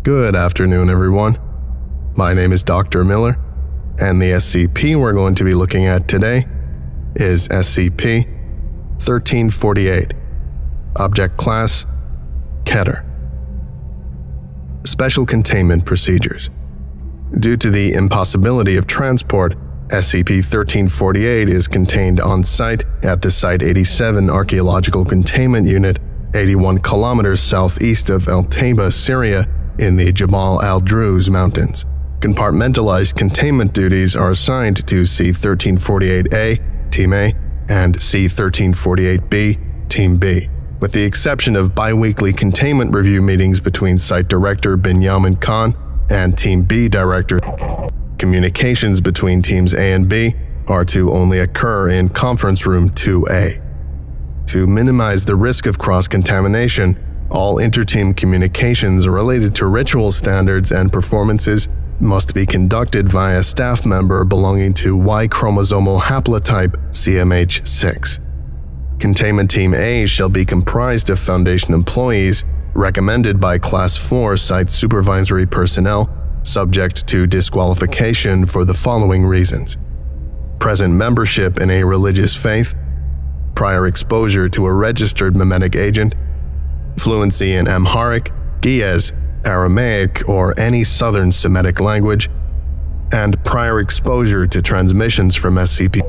Good afternoon, everyone. My name is Dr. Miller, and the SCP we're going to be looking at today is SCP-1348, Object Class Keter. Special Containment Procedures. Due to the impossibility of transport, SCP-1348 is contained on site at the Site-87 Archaeological Containment Unit, 81 kilometers southeast of Al-Taiba, Syria, in the Jabal al-Druze Mountains. Compartmentalized containment duties are assigned to C-1348A, Team A, and C-1348B, Team B, with the exception of bi-weekly containment review meetings between Site Director Binyamin Khan and Team B Director. Communications between Teams A and B are to only occur in Conference Room 2A. To minimize the risk of cross-contamination, all inter-team communications related to ritual standards and performances must be conducted via a staff member belonging to Y chromosomal haplotype CMH6. Containment Team A shall be comprised of Foundation employees recommended by Class 4 Site Supervisory Personnel, subject to disqualification for the following reasons: present membership in a religious faith, prior exposure to a registered memetic agent, fluency in Amharic, Ge'ez, Aramaic, or any Southern Semitic language, and prior exposure to transmissions from SCP.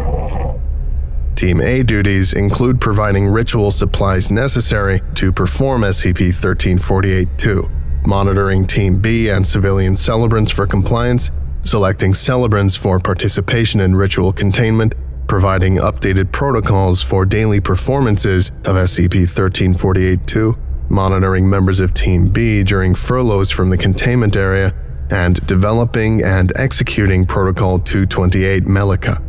Team A duties include providing ritual supplies necessary to perform SCP-1348-2, monitoring Team B and civilian celebrants for compliance, selecting celebrants for participation in ritual containment, providing updated protocols for daily performances of SCP-1348-2, monitoring members of Team B during furloughs from the containment area, and developing and executing Protocol 228 Melika.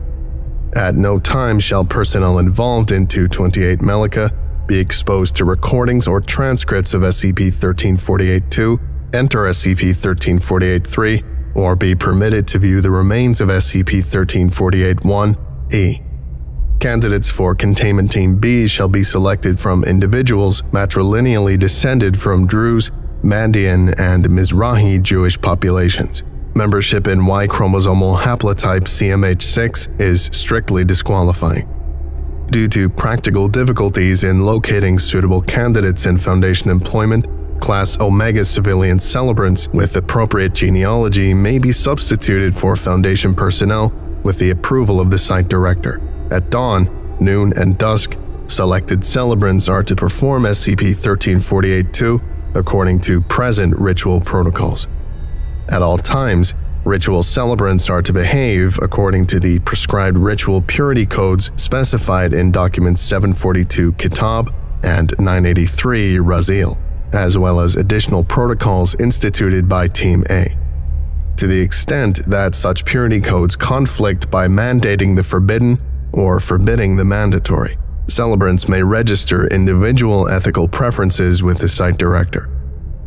At no time shall personnel involved in 228 Melika be exposed to recordings or transcripts of SCP-1348-2, enter SCP-1348-3, or be permitted to view the remains of SCP-1348-1-E. Candidates for Containment Team B shall be selected from individuals matrilineally descended from Druze, Mandean, and Mizrahi Jewish populations. Membership in Y chromosomal haplotype CMH6 is strictly disqualifying. Due to practical difficulties in locating suitable candidates in Foundation employment, Class Omega civilian celebrants with appropriate genealogy may be substituted for Foundation personnel with the approval of the Site Director. At dawn, noon, and dusk, selected celebrants are to perform SCP-1348-2 according to present ritual protocols. At all times, ritual celebrants are to behave according to the prescribed ritual purity codes specified in Documents 742 Kitab and 983 Razil, as well as additional protocols instituted by Team A. To the extent that such purity codes conflict by mandating the forbidden or forbidding the mandatory, celebrants may register individual ethical preferences with the Site Director.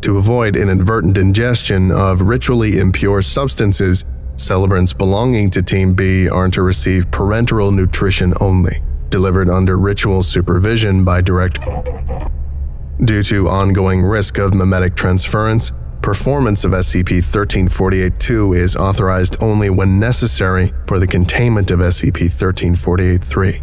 To avoid inadvertent ingestion of ritually impure substances, celebrants belonging to Team B are to receive parenteral nutrition only, delivered under ritual supervision by direct. Due to ongoing risk of memetic transference, performance of SCP-1348-2 is authorized only when necessary for the containment of SCP-1348-3.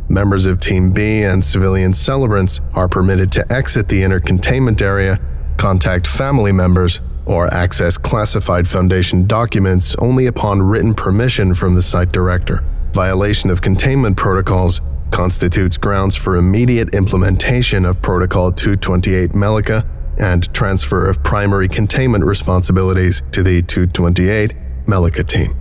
Members of Team B and civilian celebrants are permitted to exit the inner containment area, contact family members, or access classified Foundation documents only upon written permission from the Site Director. Violation of containment protocols constitutes grounds for immediate implementation of Protocol 228 Melika and transfer of primary containment responsibilities to the 228 Melika team.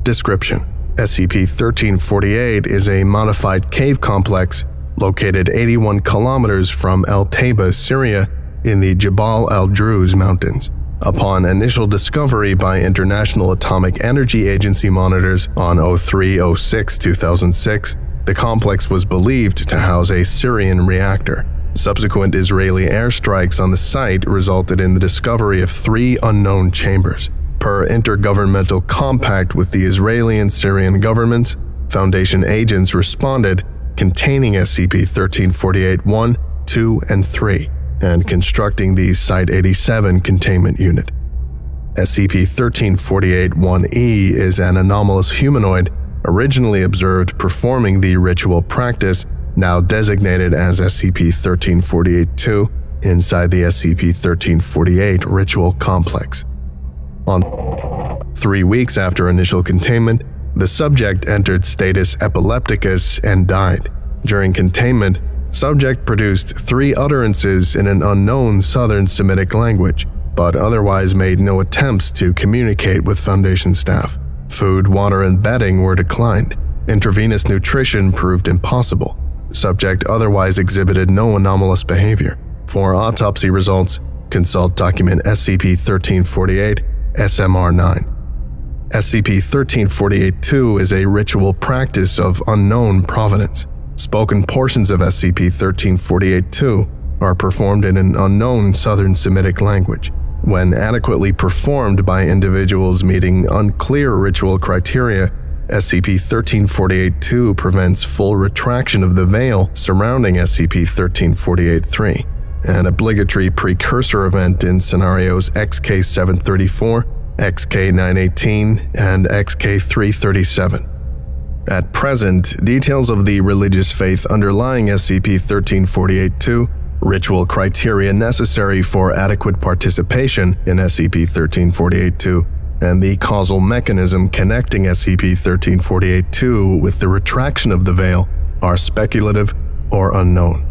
Description: SCP-1348 is a modified cave complex located 81 kilometers from Al-Taiba, Syria, in the Jabal al-Druze Mountains. Upon initial discovery by International Atomic Energy Agency monitors on 03/06/2006, the complex was believed to house a Syrian reactor. Subsequent Israeli airstrikes on the site resulted in the discovery of 3 unknown chambers. Per intergovernmental compact with the Israeli and Syrian governments, Foundation agents responded containing SCP-1348-1, 2, and 3. and constructing the Site-87 Containment Unit. SCP-1348-1E is an anomalous humanoid originally observed performing the ritual practice, now designated as SCP-1348-2, inside the SCP-1348 ritual complex. On 3 weeks after initial containment, the subject entered status epilepticus and died. During containment, subject produced 3 utterances in an unknown Southern Semitic language, but otherwise made no attempts to communicate with Foundation staff. Food, water, and bedding were declined. Intravenous nutrition proved impossible. Subject otherwise exhibited no anomalous behavior. For autopsy results, consult document SCP-1348, SMR-9. SCP-1348-2 is a ritual practice of unknown provenance. Spoken portions of SCP-1348-2 are performed in an unknown Southern Semitic language. When adequately performed by individuals meeting unclear ritual criteria, SCP-1348-2 prevents full retraction of the veil surrounding SCP-1348-3, an obligatory precursor event in scenarios XK-734, XK-918, and XK-337. At present, details of the religious faith underlying SCP-1348-2, ritual criteria necessary for adequate participation in SCP-1348-2, and the causal mechanism connecting SCP-1348-2 with the retraction of the veil are speculative or unknown.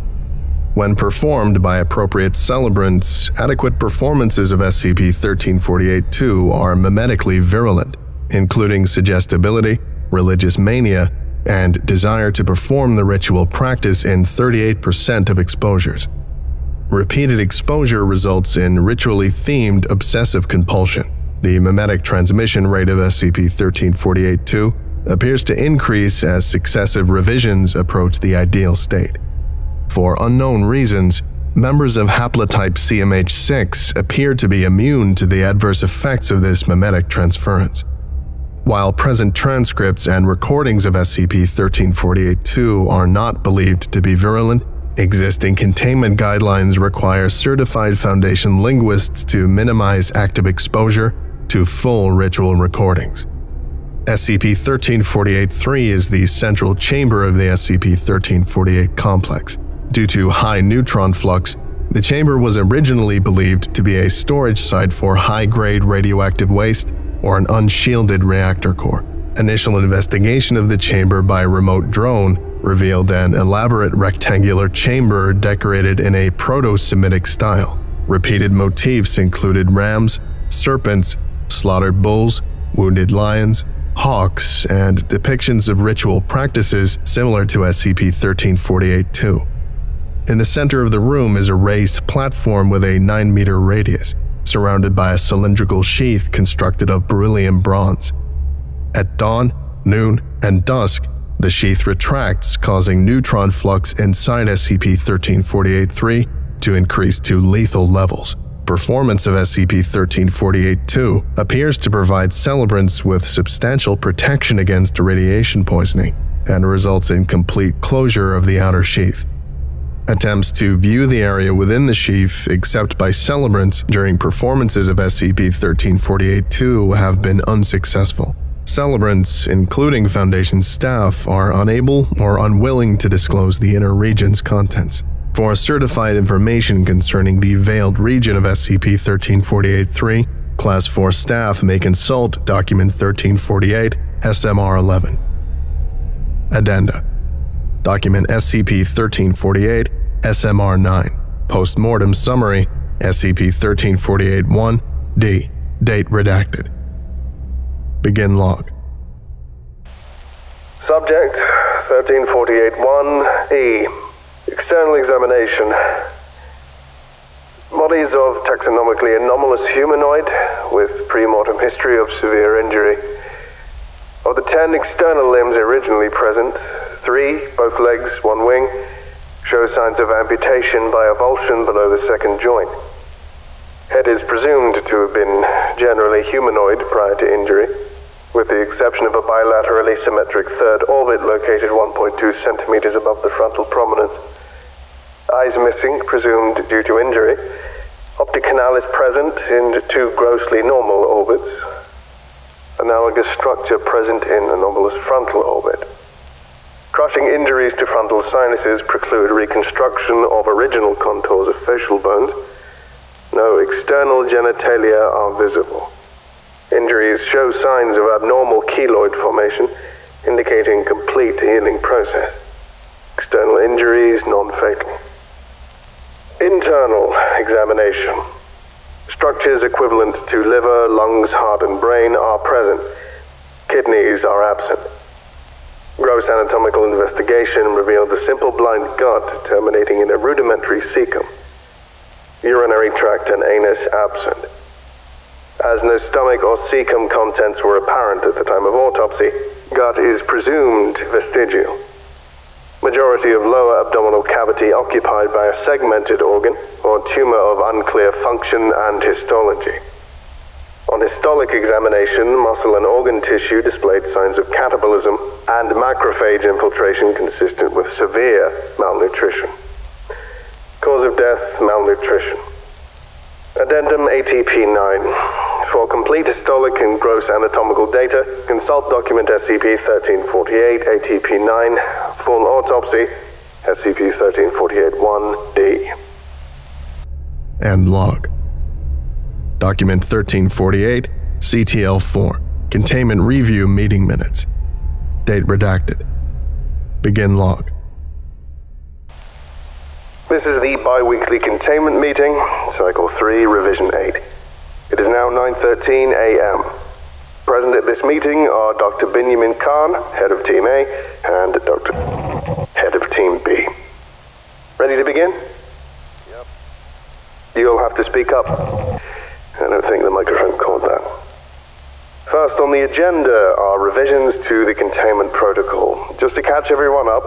When performed by appropriate celebrants, adequate performances of SCP-1348-2 are memetically virulent, including suggestibility, religious mania, and desire to perform the ritual practice in 38% of exposures. Repeated exposure results in ritually themed obsessive compulsion. The memetic transmission rate of SCP-1348-2 appears to increase as successive revisions approach the ideal state. For unknown reasons, members of haplotype CMH6 appear to be immune to the adverse effects of this memetic transference. While present transcripts and recordings of SCP-1348-2 are not believed to be virulent, existing containment guidelines require certified Foundation linguists to minimize active exposure to full ritual recordings. SCP-1348-3 is the central chamber of the SCP-1348 complex. Due to high neutron flux, the chamber was originally believed to be a storage site for high-grade radioactive waste or an unshielded reactor core. Initial investigation of the chamber by remote drone revealed an elaborate rectangular chamber decorated in a Proto-Semitic style. Repeated motifs included rams, serpents, slaughtered bulls, wounded lions, hawks, and depictions of ritual practices similar to SCP-1348-2. In the center of the room is a raised platform with a 9-meter radius, surrounded by a cylindrical sheath constructed of beryllium bronze. At dawn, noon, and dusk, the sheath retracts, causing neutron flux inside SCP-1348-3 to increase to lethal levels. Performance of SCP-1348-2 appears to provide celebrants with substantial protection against radiation poisoning and results in complete closure of the outer sheath. Attempts to view the area within the sheath, except by celebrants during performances of SCP-1348-2, have been unsuccessful. Celebrants, including Foundation staff, are unable or unwilling to disclose the inner region's contents. For certified information concerning the veiled region of SCP-1348-3, Class 4 staff may consult Document 1348, SMR-11. Addenda. Document SCP-1348, SMR-9. Postmortem Summary, SCP-1348-1, D. Date redacted. Begin log. Subject 1348-1-E. External examination. Bodies of taxonomically anomalous humanoid with pre-mortem history of severe injury. Of the 10 external limbs originally present, 3, both legs, 1 wing, show signs of amputation by avulsion below the second joint. Head is presumed to have been generally humanoid prior to injury, with the exception of a bilaterally symmetric third orbit located 1.2 centimeters above the frontal prominence. Eyes missing, presumed due to injury. Optic canal is present in 2 grossly normal orbits. Analogous structure present in anomalous frontal orbit. Crushing injuries to frontal sinuses preclude reconstruction of original contours of facial bones. No external genitalia are visible. Injuries show signs of abnormal keloid formation, indicating complete healing process. External injuries non-fatal. Internal examination. Structures equivalent to liver, lungs, heart, and brain are present. Kidneys are absent. Gross anatomical investigation revealed a simple blind gut terminating in a rudimentary cecum. Urinary tract and anus absent. As no stomach or cecum contents were apparent at the time of autopsy, gut is presumed vestigial. Majority of lower abdominal cavity occupied by a segmented organ or tumor of unclear function and histology. On histolic examination, muscle and organ tissue displayed signs of catabolism and macrophage infiltration consistent with severe malnutrition. Cause of death, malnutrition. Addendum ATP-9. For complete histolic and gross anatomical data, consult document SCP-1348, ATP-9, full autopsy, SCP-1348-1-D. End log. Document 1348, CTL-4, Containment Review Meeting Minutes. Date redacted. Begin log. This is the bi-weekly containment meeting, Cycle 3, Revision 8. It is now 9:13 a.m. Present at this meeting are Dr. Benjamin Khan, Head of Team A, and Dr. Head of Team B. Ready to begin? Yep. You'll have to speak up. I don't think the microphone caught that. First on the agenda are revisions to the containment protocol. Just to catch everyone up,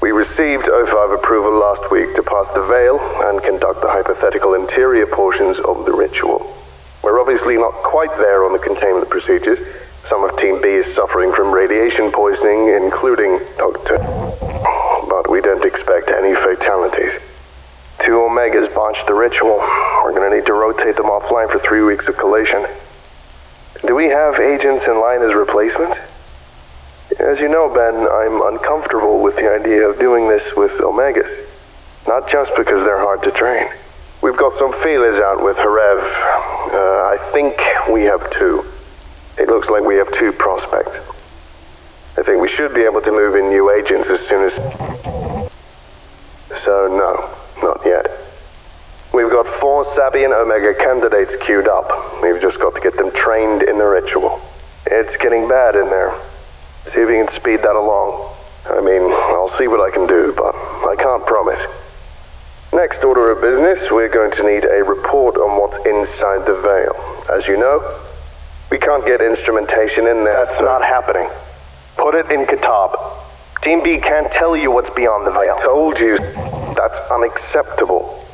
we received O5 approval last week to pass the veil and conduct the hypothetical interior portions of the ritual. We're obviously not quite there on the containment procedures. Some of Team B is suffering from radiation poisoning, including Dr. But we don't expect any fatalities. 2 Omegas botched the ritual. We're going to need to rotate them offline for 3 weeks of collation. Do we have agents in line as replacement? As you know, Ben, I'm uncomfortable with the idea of doing this with Omegas. Not just because they're hard to train. We've got some feelers out with Harev. I think we have 2. It looks like we have 2 prospects. I think we should be able to move in new agents as soon as... So no, not yet. We've got 4 Sabian Omega candidates queued up. We've just got to get them trained in the ritual. It's getting bad in there. See if you can speed that along. I mean, I'll see what I can do, but I can't promise. Next order of business, we're going to need a report on what's inside the veil. As you know, we can't get instrumentation in there. That's not happening. Put it in Kitab. Team B can't tell you what's beyond the veil. I told you, that's unacceptable.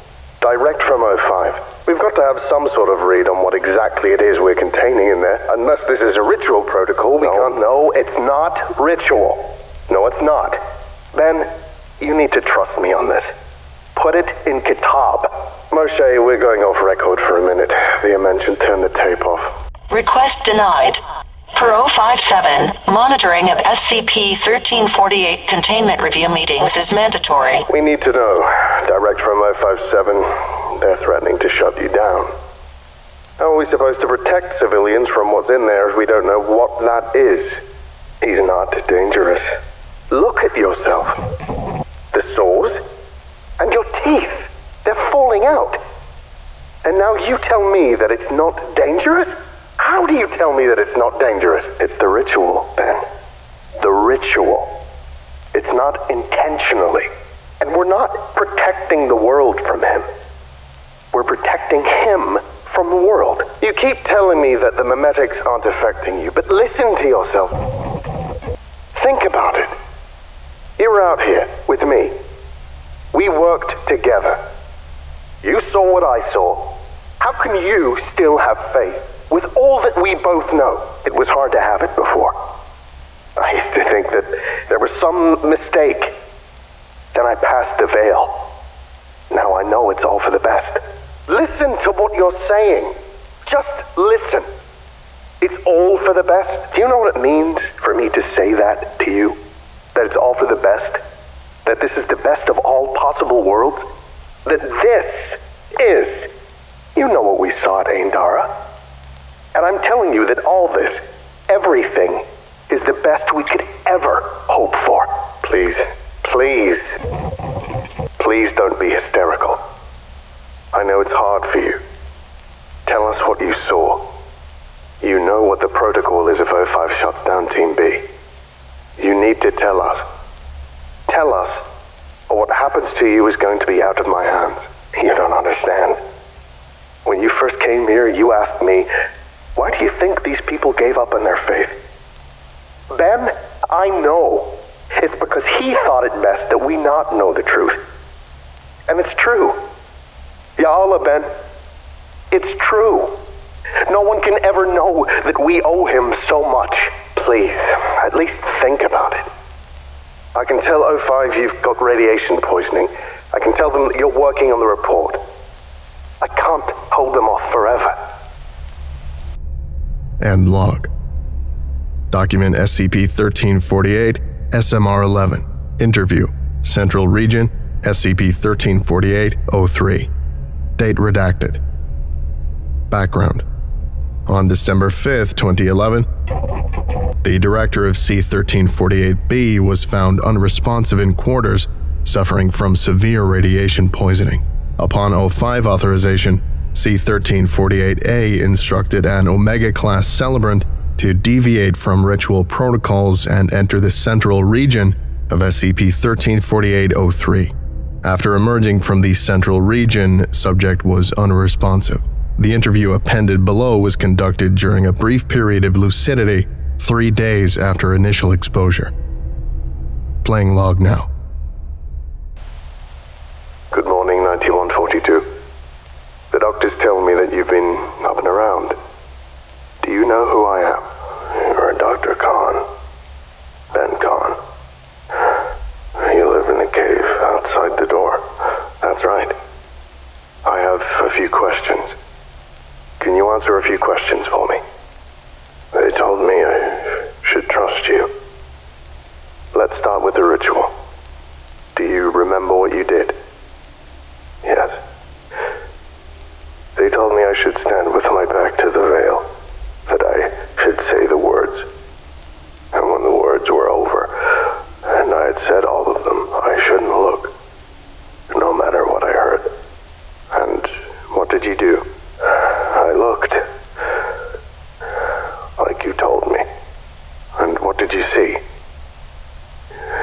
Direct from O5. We've got to have some sort of read on what exactly it is we're containing in there. Unless this is a ritual protocol, we can't... No, it's not ritual. No, it's not. Ben, you need to trust me on this. Put it in Kitab. Moshe, we're going off record for a minute. The mentioned turn the tape off. Request denied. Per 057, monitoring of SCP-1348 containment review meetings is mandatory. We need to know. Direct from 057, they're threatening to shut you down. How are we supposed to protect civilians from what's in there if we don't know what that is? He's not dangerous. Look at yourself. The sores? And your teeth. They're falling out. And now you tell me that it's not dangerous? How do you tell me that it's not dangerous? It's the ritual, Ben. The ritual. It's not intentionally. And we're not protecting the world from him. We're protecting him from the world. You keep telling me that the memetics aren't affecting you, but listen to yourself. Think about it. You were out here with me. We worked together. You saw what I saw. How can you still have faith? With all that we both know, it was hard to have it before. I used to think that there was some mistake. Then I passed the veil. Now I know it's all for the best. Listen to what you're saying. Just listen. It's all for the best. Do you know what it means for me to say that to you? That it's all for the best? That this is the best of all possible worlds? That this is... You know what we saw at Aindara. And I'm telling you that all this, everything, is the best we could ever hope for. Please, please, please don't be hysterical. I know it's hard for you. Tell us what you saw. You know what the protocol is if O5 shuts down Team B. You need to tell us. Tell us, or what happens to you is going to be out of my hands. You don't understand. When you first came here, you asked me, why do you think these people gave up on their faith? Ben, I know. It's because he thought it best that we not know the truth. And it's true. Ya'Allah, Ben. It's true. No one can ever know that we owe him so much. Please, at least think about it. I can tell O5 you've got radiation poisoning. I can tell them that you're working on the report. I can't hold them off forever. End log. Document SCP-1348, SMR-11. Interview. Central Region, SCP-1348-03. Date redacted. Background. On December 5, 2011, the director of C-1348-B was found unresponsive in quarters, suffering from severe radiation poisoning. Upon O5 authorization, C-1348-A instructed an Omega-class celebrant to deviate from ritual protocols and enter the central region of SCP-1348-03. After emerging from the central region, subject was unresponsive. The interview appended below was conducted during a brief period of lucidity 3 days after initial exposure. Playing log now. Good morning, 9142. The doctors tell me that you've been up and around. Do you know who I am? You're Dr. Khan. Ben Khan. You live in the cave outside the door. That's right. I have a few questions. Can you answer a few questions for me? They told me I should trust you. Let's start with the ritual. Do you remember what you did? Yes. They told me I should stand with my back to the veil, that I should say the words. And when the words were over, and I had said all of them, I shouldn't look, no matter what I heard. And what did you do? I looked, like you told me. And what did you see?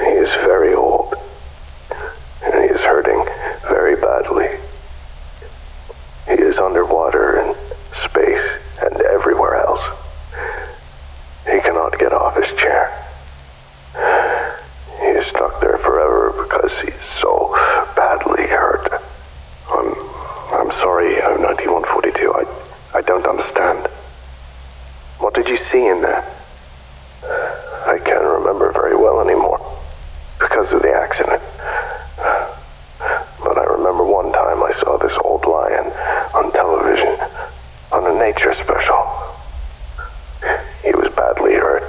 He is very old, and he is hurting very badly. He is underwater in space and everywhere else. He cannot get off his chair. He is stuck there forever because he's so badly hurt. I'm sorry, 9142. I don't understand. What did you see in there? I can't remember very well anymore because of the accident. But I remember one time I saw this old lion on television, on a nature special. He was badly hurt.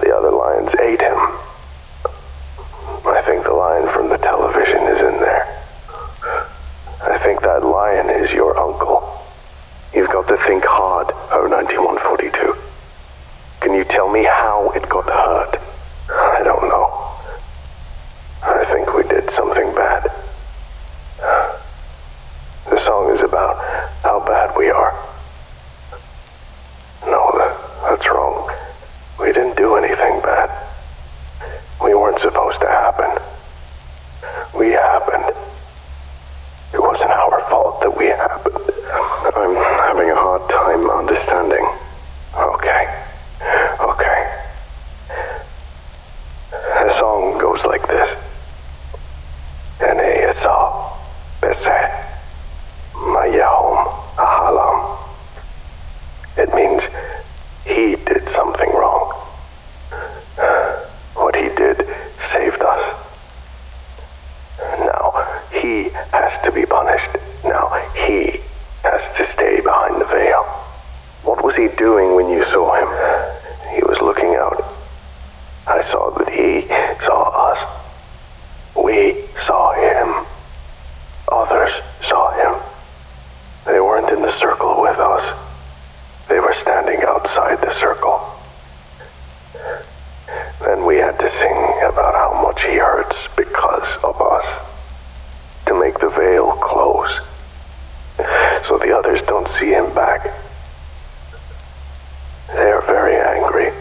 The other lions ate him. I think the lion from the television is in there. I think that lion is your uncle. You've got to think hard, 9142. Can you tell me how it got hurt? I don't know. I think we did something bad. The song is about how bad we are. No, that's wrong. We didn't do anything bad. We weren't supposed to happen. We happened. It wasn't our fault that we happened. I'm having a hard time understanding. Okay. The song goes like this. Ene-Esa, Bese, Mayahom, Ahalam. It means he did something wrong. What he did saved us. Now, he he doing when you saw him? He was looking out. I saw that he saw us. We saw him. Others saw him. They weren't in the circle with us. They were standing outside the circle. Then we had to sing about how much he hurts because of us, to make the veil close, so the others don't see him back. They're very angry.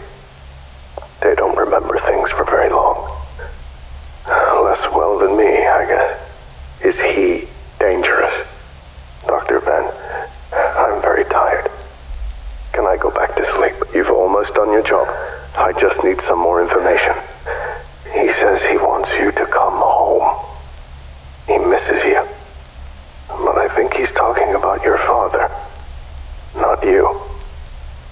They don't remember things for very long. Less well than me, I guess. Is he dangerous? Dr. Ben, I'm very tired. Can I go back to sleep? You've almost done your job. I just need some more information. He says he wants you to come home. He misses you. But I think he's talking about your father, not you.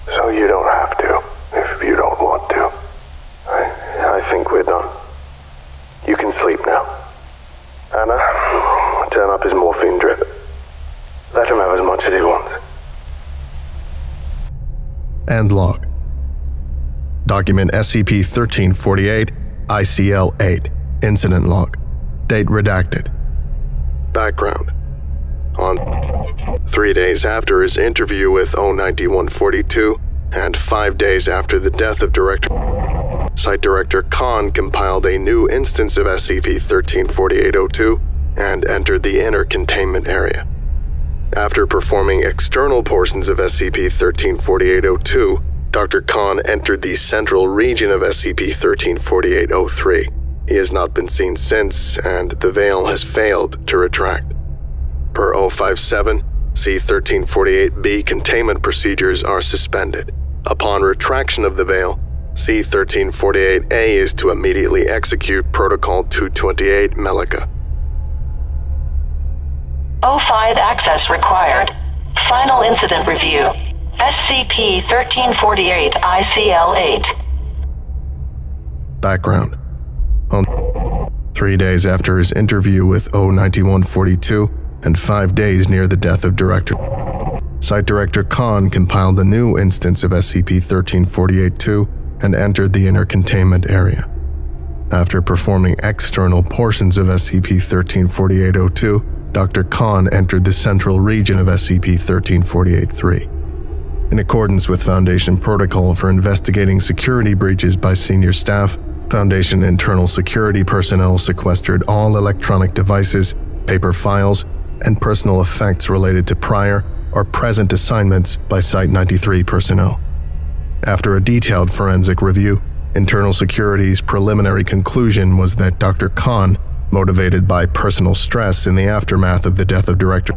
So you don't have to, if you don't want to. I think we're done. You can sleep now. Anna, turn up his morphine drip. Let him have as much as he wants. End log. Document SCP-1348, ICL-8, Incident Log. Date redacted. Background. On 3 days after his interview with O-9142, and 5 days after the death of Site Director Khan compiled a new instance of SCP-1348-02 and entered the inner containment area. After performing external portions of SCP-1348-02, Dr. Khan entered the central region of SCP-1348-03. He has not been seen since, and the veil has failed to retract. Per O57, C-1348-B containment procedures are suspended. Upon retraction of the veil, C-1348-A is to immediately execute Protocol 228 Melica. O5 access required. Final incident review. SCP-1348 ICL-8. Background. On 3 days after his interview with O-9142 and 5 days near the death of Site Director Khan compiled a new instance of SCP-1348-2 and entered the inner containment area. After performing external portions of SCP-1348-02, Dr. Khan entered the central region of SCP-1348-3. In accordance with Foundation protocol for investigating security breaches by senior staff, Foundation internal security personnel sequestered all electronic devices, paper files, and personal effects related to prior or present assignments by Site-93 personnel. After a detailed forensic review, internal security's preliminary conclusion was that Dr. Khan, motivated by personal stress in the aftermath of the death of Director,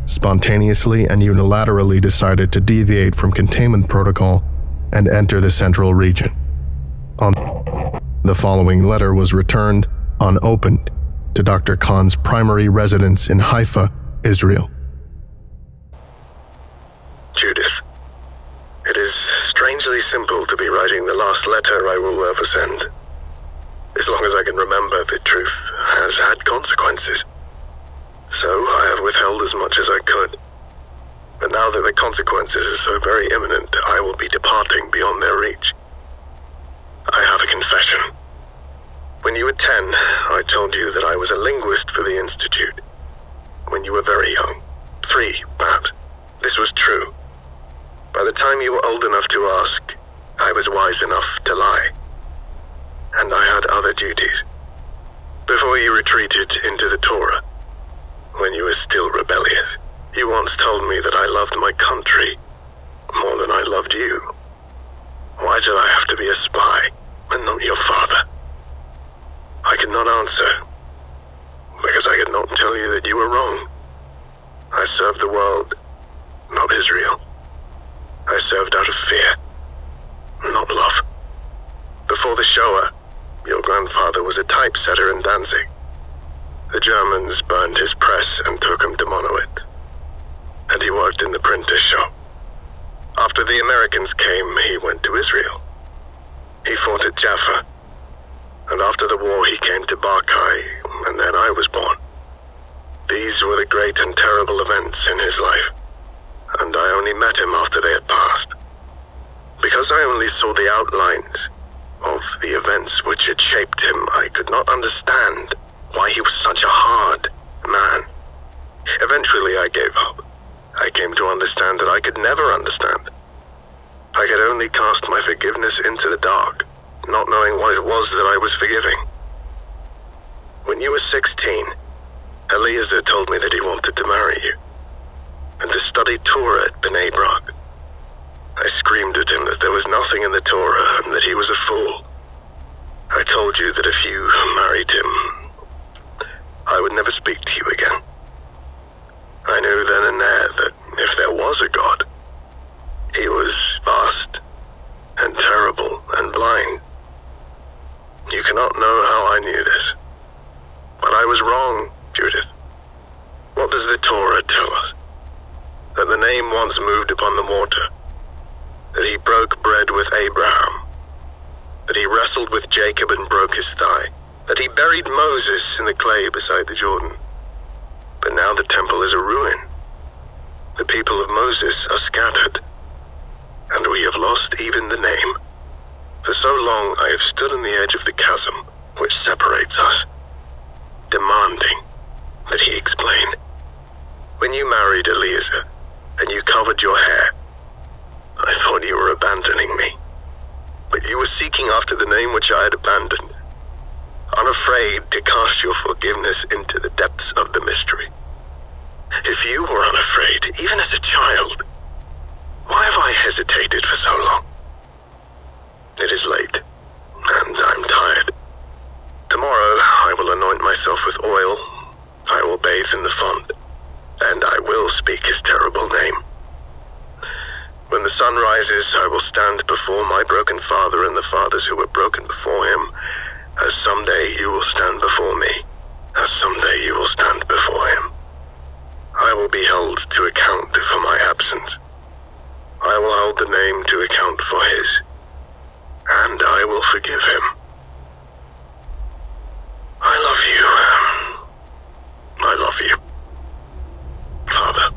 spontaneously and unilaterally decided to deviate from containment protocol and enter the central region. The following letter was returned, unopened, to Dr. Khan's primary residence in Haifa, Israel. Judith, it is strangely simple to be writing the last letter I will ever send. As long as I can remember, the truth has had consequences. So I have withheld as much as I could. But now that the consequences are so very imminent, I will be departing beyond their reach. I have a confession. When you were 10, I told you that I was a linguist for the Institute. When you were very young, 3, perhaps, this was true. By the time you were old enough to ask, I was wise enough to lie. And I had other duties. Before you retreated into the Torah, when you were still rebellious, you once told me that I loved my country more than I loved you. Why did I have to be a spy and not your father? I could not answer, because I could not tell you that you were wrong. I served the world, not Israel. I served out of fear, not love. Before the Shoah, your grandfather was a typesetter in Danzig. The Germans burned his press and took him to Monowit, and he worked in the printer's shop. After the Americans came, he went to Israel. He fought at Jaffa, and after the war he came to Barkai, and then I was born. These were the great and terrible events in his life. and I only met him after they had passed. Because I only saw the outlines of the events which had shaped him, I could not understand why he was such a hard man. Eventually I gave up. I came to understand that I could never understand. I could only cast my forgiveness into the dark, not knowing what it was that I was forgiving. When you were 16, Eliezer told me that he wanted to marry you, and to study Torah at B'nai Brak. I screamed at him that there was nothing in the Torah and that he was a fool. I told you that if you married him, I would never speak to you again. I knew then and there that if there was a God, he was vast and terrible and blind. You cannot know how I knew this, but I was wrong, Judith. What does the Torah tell us? That the name once moved upon the water, that he broke bread with Abraham, that he wrestled with Jacob and broke his thigh, that he buried Moses in the clay beside the Jordan. But now the temple is a ruin. The people of Moses are scattered, and we have lost even the name. For so long I have stood on the edge of the chasm which separates us, demanding that he explain. When you married Eliezer, and you covered your hair, I thought you were abandoning me. But you were seeking after the name which I had abandoned, unafraid to cast your forgiveness into the depths of the mystery. If you were unafraid, even as a child, why have I hesitated for so long? It is late, and I'm tired. Tomorrow I will anoint myself with oil, I will bathe in the font, and I will speak his terrible name. When the sun rises, I will stand before my broken father and the fathers who were broken before him, as someday you will stand before me, as someday you will stand before him. I will be held to account for my absence. I will hold the name to account for his, and I will forgive him. I love you. I love you, Father.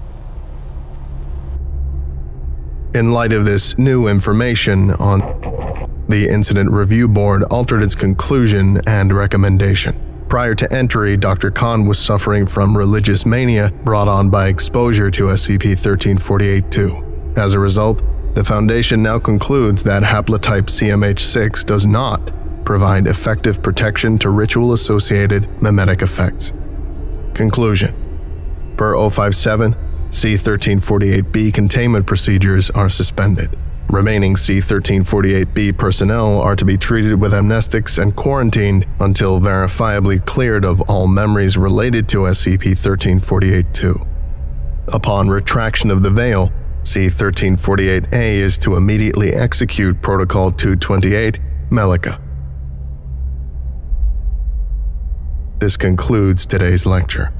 In light of this new information on the Incident Review Board altered its conclusion and recommendation. Prior to entry, Dr. Khan was suffering from religious mania brought on by exposure to SCP-1348-2. As a result, the Foundation now concludes that haplotype CMH6 does not provide effective protection to ritual-associated memetic effects. Conclusion. Per 057, C-1348B containment procedures are suspended. Remaining C-1348B personnel are to be treated with amnestics and quarantined until verifiably cleared of all memories related to SCP-1348-2. Upon retraction of the veil, C-1348A is to immediately execute Protocol 228, Melika. This concludes today's lecture.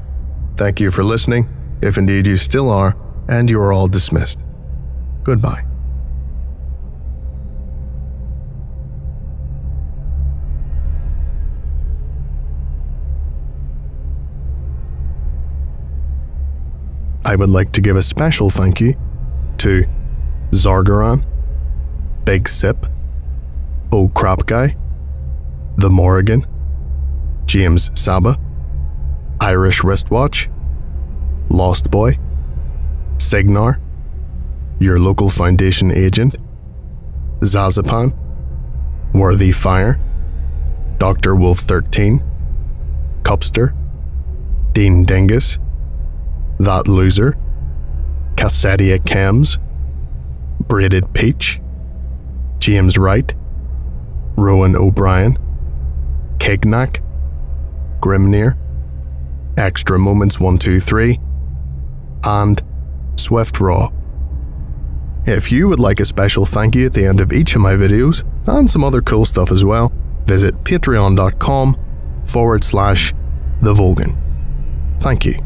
Thank you for listening, if indeed you still are, and you are all dismissed. Goodbye. I would like to give a special thank you to Zargaran, Big Sip, Oh Crop Guy, The Morrigan, James Saba, Irish Wristwatch, Lost Boy, Signar, Your Local Foundation Agent, Zazapan, Worthy Fire, Dr. Wolf 13, Cupster, Dean Dingus, That Loser, Cassadia Cams, Braided Peach, James Wright, Rowan O'Brien, Kegnack, Grimnir, Extra Moments 123, and Swift Raw. If you would like a special thank you at the end of each of my videos, and some other cool stuff as well, visit patreon.com/TheVolgun. Thank you.